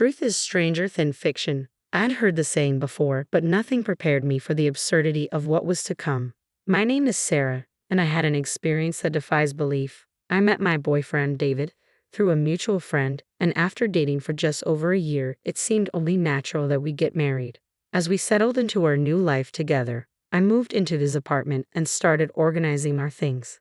Truth is stranger than fiction. I'd heard the saying before, but nothing prepared me for the absurdity of what was to come. My name is Sarah, and I had an experience that defies belief. I met my boyfriend, David, through a mutual friend, and after dating for just over a year, it seemed only natural that we get married. As we settled into our new life together, I moved into his apartment and started organizing our things.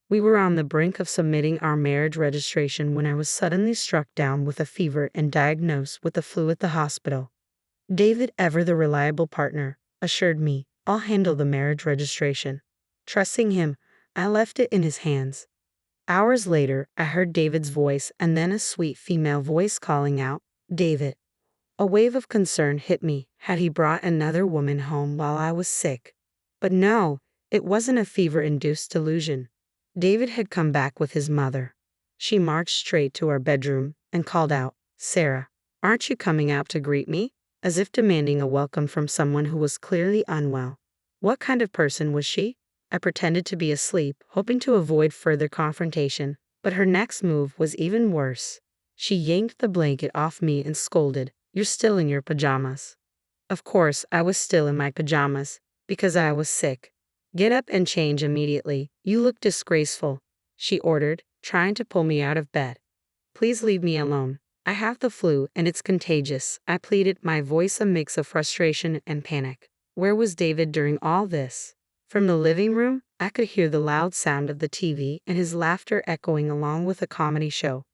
We were on the brink of submitting our marriage registration when I was suddenly struck down with a fever and diagnosed with the flu at the hospital. David, ever the reliable partner, assured me, "I'll handle the marriage registration." Trusting him, I left it in his hands. Hours later, I heard David's voice and then a sweet female voice calling out, "David." A wave of concern hit me. Had he brought another woman home while I was sick? But no, it wasn't a fever-induced delusion. David had come back with his mother. She marched straight to our bedroom and called out, "Sarah, aren't you coming out to greet me?" As if demanding a welcome from someone who was clearly unwell. What kind of person was she? I pretended to be asleep, hoping to avoid further confrontation, but her next move was even worse. She yanked the blanket off me and scolded, "You're still in your pajamas." Of course, I was still in my pajamas, because I was sick. "Get up and change immediately. You look disgraceful," she ordered, trying to pull me out of bed. "Please leave me alone. I have the flu and it's contagious," I pleaded, my voice a mix of frustration and panic. Where was David during all this? From the living room, I could hear the loud sound of the TV and his laughter echoing along with a comedy show.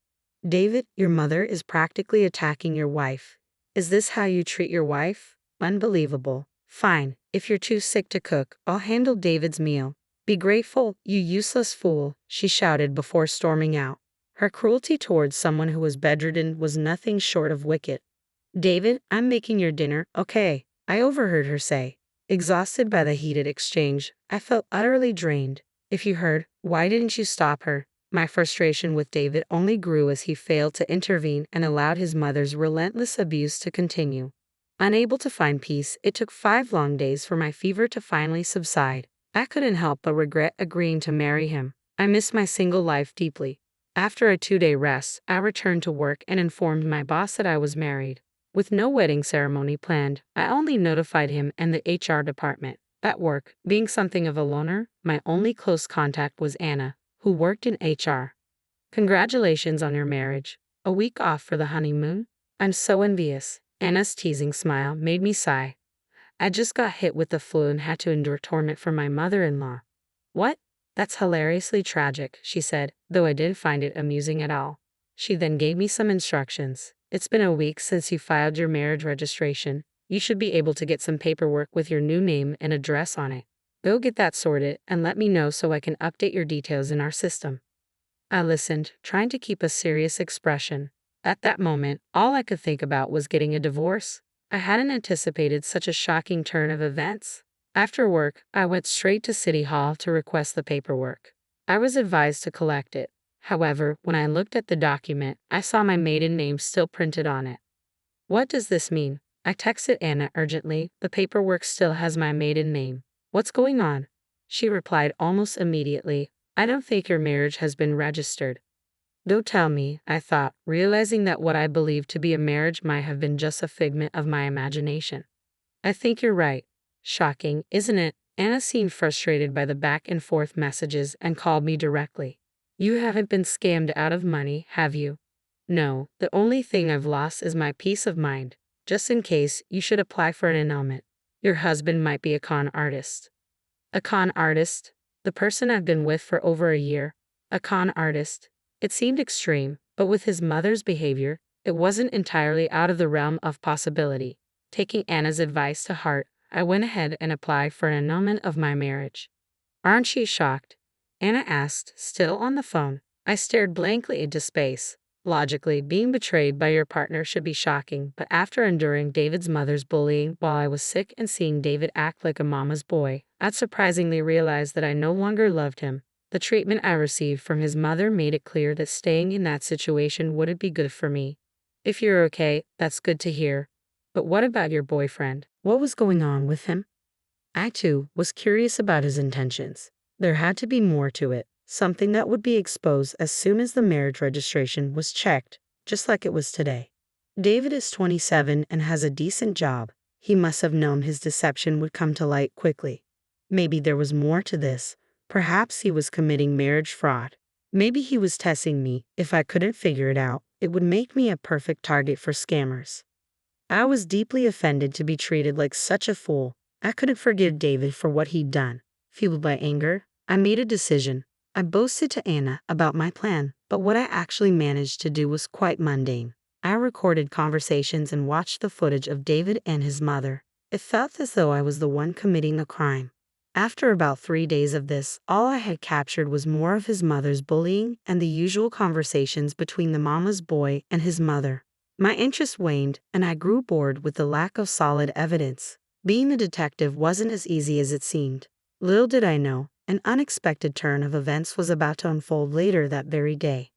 "David, your mother is practically attacking your wife. Is this how you treat your wife? Unbelievable." "Fine, if you're too sick to cook, I'll handle David's meal. Be grateful, you useless fool," she shouted before storming out. Her cruelty towards someone who was bedridden was nothing short of wicked. "David, I'm making your dinner, okay," I overheard her say. Exhausted by the heated exchange, I felt utterly drained. "If you heard, why didn't you stop her?" My frustration with David only grew as he failed to intervene and allowed his mother's relentless abuse to continue. Unable to find peace, it took 5 long days for my fever to finally subside. I couldn't help but regret agreeing to marry him. I missed my single life deeply. After a 2-day rest, I returned to work and informed my boss that I was married. With no wedding ceremony planned, I only notified him and the HR department. At work, being something of a loner, my only close contact was Anna, who worked in HR. "Congratulations on your marriage. A week off for the honeymoon? I'm so envious." Anna's teasing smile made me sigh. "I just got hit with the flu and had to endure torment from my mother-in-law." "What? That's hilariously tragic," she said, though I didn't find it amusing at all. She then gave me some instructions. "It's been a week since you filed your marriage registration. You should be able to get some paperwork with your new name and address on it. Go get that sorted and let me know so I can update your details in our system." I listened, trying to keep a serious expression. At that moment, all I could think about was getting a divorce. I hadn't anticipated such a shocking turn of events. After work, I went straight to City Hall to request the paperwork. I was advised to collect it. However, when I looked at the document, I saw my maiden name still printed on it. "What does this mean?" I texted Anna urgently. "The paperwork still has my maiden name. What's going on?" She replied almost immediately, "I don't think your marriage has been registered." "Don't tell me," I thought, realizing that what I believed to be a marriage might have been just a figment of my imagination. "I think you're right." Shocking, isn't it? Anna seemed frustrated by the back-and-forth messages and called me directly. "You haven't been scammed out of money, have you?" "No, the only thing I've lost is my peace of mind. Just in case, you should apply for an annulment. Your husband might be a con artist." "A con artist? The person I've been with for over a year? A con artist?" It seemed extreme, but with his mother's behavior, it wasn't entirely out of the realm of possibility. Taking Anna's advice to heart, I went ahead and applied for an annulment of my marriage. "Aren't you shocked?" Anna asked, still on the phone. I stared blankly into space. Logically, being betrayed by your partner should be shocking, but after enduring David's mother's bullying while I was sick and seeing David act like a mama's boy, I'd surprisingly realized that I no longer loved him. The treatment I received from his mother made it clear that staying in that situation wouldn't be good for me. "If you're okay, that's good to hear. But what about your boyfriend? What was going on with him?" I, too, was curious about his intentions. There had to be more to it, something that would be exposed as soon as the marriage registration was checked, just like it was today. David is 27 and has a decent job. He must have known his deception would come to light quickly. Maybe there was more to this. Perhaps he was committing marriage fraud. Maybe he was testing me. If I couldn't figure it out, it would make me a perfect target for scammers. I was deeply offended to be treated like such a fool. I couldn't forgive David for what he'd done. Fueled by anger, I made a decision. I boasted to Anna about my plan, but what I actually managed to do was quite mundane. I recorded conversations and watched the footage of David and his mother. It felt as though I was the one committing a crime. After about 3 days of this, all I had captured was more of his mother's bullying and the usual conversations between the mama's boy and his mother. My interest waned, and I grew bored with the lack of solid evidence. Being a detective wasn't as easy as it seemed. Little did I know, an unexpected turn of events was about to unfold later that very day.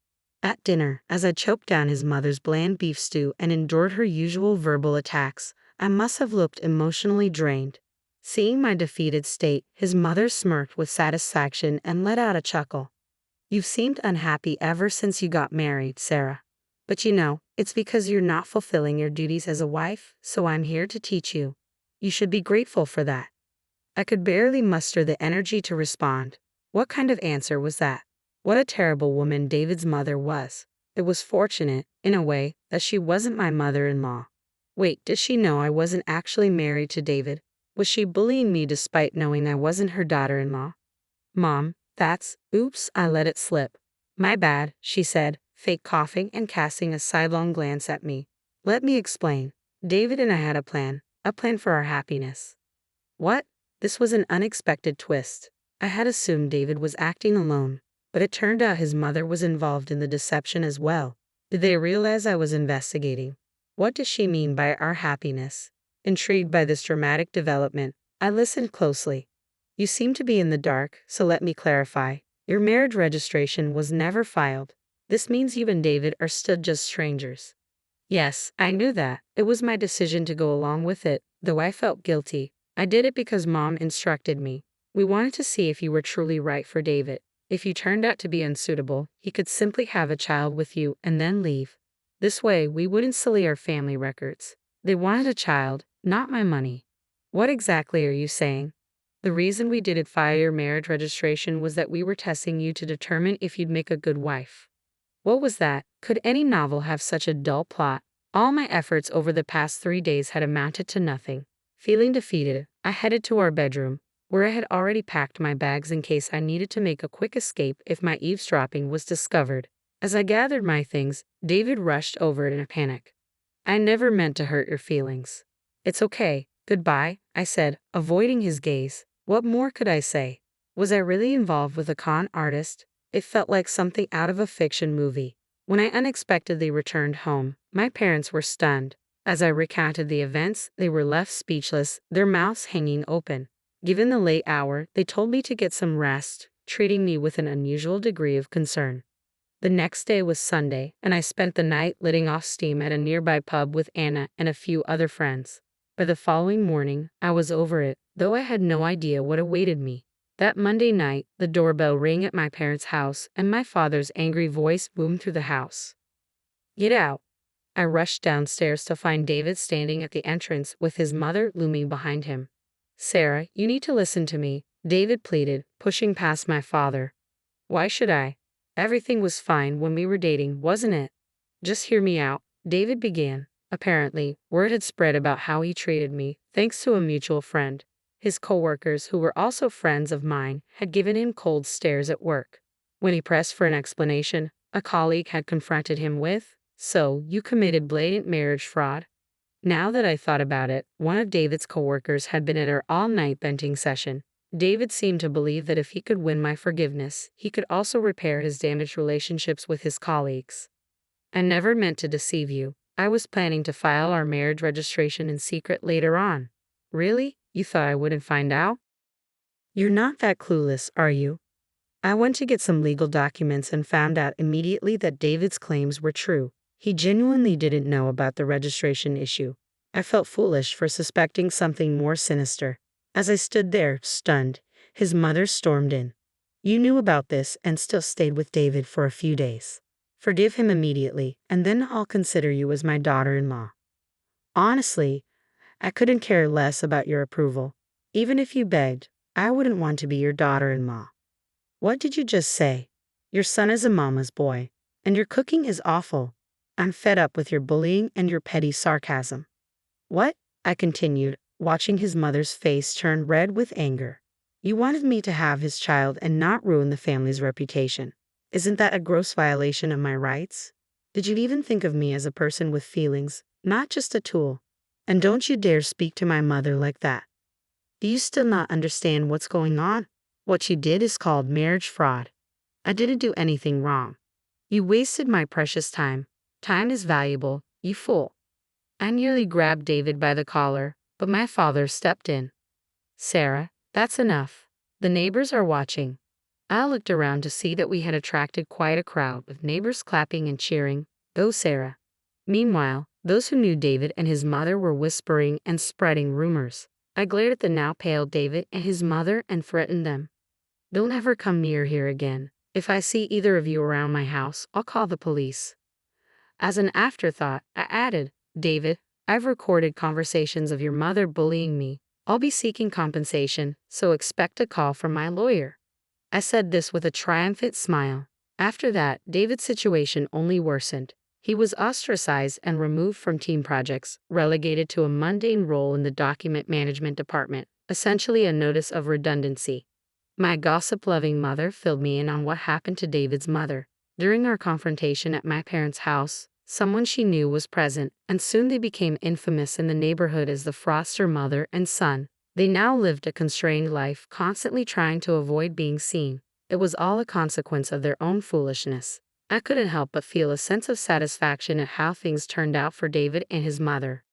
At dinner, as I choked down his mother's bland beef stew and endured her usual verbal attacks, I must have looked emotionally drained. Seeing my defeated state, his mother smirked with satisfaction and let out a chuckle. "You've seemed unhappy ever since you got married, Sarah. But it's because you're not fulfilling your duties as a wife, so I'm here to teach you. You should be grateful for that." I could barely muster the energy to respond. What kind of answer was that? What a terrible woman David's mother was. It was fortunate, in a way, that she wasn't my mother-in-law. Wait, did she know I wasn't actually married to David? Was she bullying me despite knowing I wasn't her daughter-in-law? "Mom, oops, I let it slip. My bad," she said, fake coughing and casting a sidelong glance at me. "Let me explain. David and I had a plan for our happiness." What? This was an unexpected twist. I had assumed David was acting alone, but it turned out his mother was involved in the deception as well. Did they realize I was investigating? What does she mean by our happiness? Intrigued by this dramatic development, I listened closely. "You seem to be in the dark, so let me clarify. Your marriage registration was never filed. This means you and David are still just strangers." Yes, I knew that. It was my decision to go along with it, though I felt guilty. I did it because Mom instructed me. We wanted to see if you were truly right for David. If you turned out to be unsuitable, he could simply have a child with you and then leave. This way, we wouldn't sully our family records. They wanted a child, not my money. What exactly are you saying? The reason we didn't file your marriage registration was that we were testing you to determine if you'd make a good wife. What was that? Could any novel have such a dull plot? All my efforts over the past 3 days had amounted to nothing. Feeling defeated, I headed to our bedroom, where I had already packed my bags in case I needed to make a quick escape if my eavesdropping was discovered. As I gathered my things, David rushed over in a panic. "I never meant to hurt your feelings." "It's okay. Goodbye," I said, avoiding his gaze. What more could I say? Was I really involved with a con artist? It felt like something out of a fiction movie. When I unexpectedly returned home, my parents were stunned. As I recounted the events, they were left speechless, their mouths hanging open. Given the late hour, they told me to get some rest, treating me with an unusual degree of concern. The next day was Sunday, and I spent the night letting off steam at a nearby pub with Anna and a few other friends. By the following morning, I was over it, though I had no idea what awaited me. That Monday night, the doorbell rang at my parents' house, and my father's angry voice boomed through the house. "Get out." I rushed downstairs to find David standing at the entrance with his mother looming behind him. "Sarah, you need to listen to me," David pleaded, pushing past my father. "Why should I? Everything was fine when we were dating, wasn't it?" "Just hear me out," David began. Apparently, word had spread about how he treated me, thanks to a mutual friend. His coworkers, who were also friends of mine, had given him cold stares at work. When he pressed for an explanation, a colleague had confronted him with, "So, you committed blatant marriage fraud?" Now that I thought about it, one of David's coworkers had been at our all-night venting session. David seemed to believe that if he could win my forgiveness, he could also repair his damaged relationships with his colleagues. "I never meant to deceive you. I was planning to file our marriage registration in secret later on." "Really? You thought I wouldn't find out?" "You're not that clueless, are you?" I went to get some legal documents and found out immediately that David's claims were true. He genuinely didn't know about the registration issue. I felt foolish for suspecting something more sinister. As I stood there, stunned, his mother stormed in. "You knew about this and still stayed with David for a few days." Forgive him immediately, and then I'll consider you as my daughter-in-law. Honestly, I couldn't care less about your approval. Even if you begged, I wouldn't want to be your daughter-in-law. What did you just say? Your son is a mama's boy, and your cooking is awful. I'm fed up with your bullying and your petty sarcasm. What? I continued, watching his mother's face turn red with anger. You wanted me to have his child and not ruin the family's reputation. Isn't that a gross violation of my rights? Did you even think of me as a person with feelings, not just a tool? And don't you dare speak to my mother like that. Do you still not understand what's going on? What you did is called marriage fraud. I didn't do anything wrong. You wasted my precious time. Time is valuable, you fool. I nearly grabbed David by the collar, but my father stepped in. Sarah, that's enough. The neighbors are watching. I looked around to see that we had attracted quite a crowd, with neighbors clapping and cheering, "Go Sarah." Meanwhile, those who knew David and his mother were whispering and spreading rumors. I glared at the now pale David and his mother and threatened them. Don't ever come near here again. If I see either of you around my house, I'll call the police. As an afterthought, I added, David, I've recorded conversations of your mother bullying me. I'll be seeking compensation, so expect a call from my lawyer. I said this with a triumphant smile. After that, David's situation only worsened. He was ostracized and removed from team projects, relegated to a mundane role in the document management department, essentially a notice of redundancy. My gossip-loving mother filled me in on what happened to David's mother. During our confrontation at my parents' house, someone she knew was present, and soon they became infamous in the neighborhood as the Foster mother and son. They now lived a constrained life, constantly trying to avoid being seen. It was all a consequence of their own foolishness. I couldn't help but feel a sense of satisfaction at how things turned out for David and his mother.